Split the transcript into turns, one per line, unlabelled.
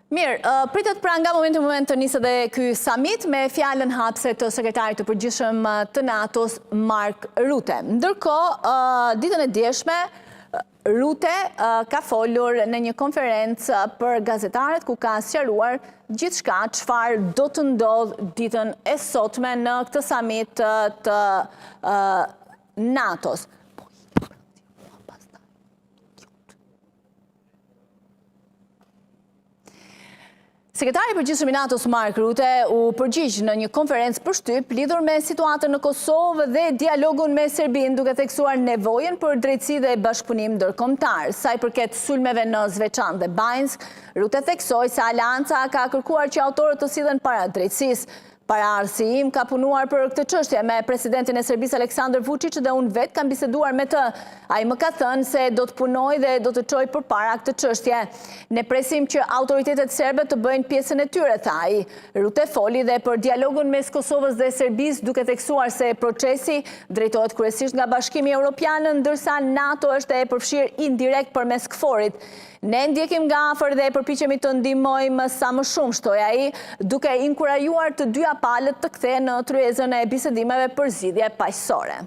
Mirë, pritet pra nga moment të nisë dhe ky summit me fjalën hapse të sekretarit të përgjithshëm të NATO-s Mark Rutte. Ndërkohë, ditën e djeshme, Rutte ka folur në një konferencë për gazetarët ku ka sqaruar gjithçka çfarë do të ndodhë ditën e sotme në këtë summit të NATO-s. Sekretari i përgjithshëm i NATO-s Mark Rutte u përgjigj në një konferencë për shtyp lidhur me situatën në Kosovë dhe dialogun me Serbinë, duke theksuar nevojën për drejtësi dhe bashkëpunim ndërkombëtar. Sa i përket sulmeve në Zveçan dhe Bajnsk, Rutte theksoi se Aleanca ka kërkuar që autorët të sillen para drejtësisë. Paraardhësi im ka punuar për këtë çështje me presidentin e Serbisë Aleksandar Vučić dhe unë vetë kam biseduar me të. Ai më ka thënë se do të punoj dhe do të çoj përpara këtë çështje. Ne presim që autoritetet serbe të bëjnë pjesën e tyre, tha ai. Rutte foli dhe për dialogun mes Kosovës dhe Serbisë, duke theksuar se procesi drejtohet kryesisht nga Bashkimi Evropian, ndërsa NATO është e përfshirë indirekt përmes KFOR-it. Ne ndjekim nga afër dhe përpiqemi të ndihmojmë sa më shumë, shtoi ai, duke inkurajuar të dyja palët të kthehen në tryezën e bisedimeve për zgjidhje paqësore.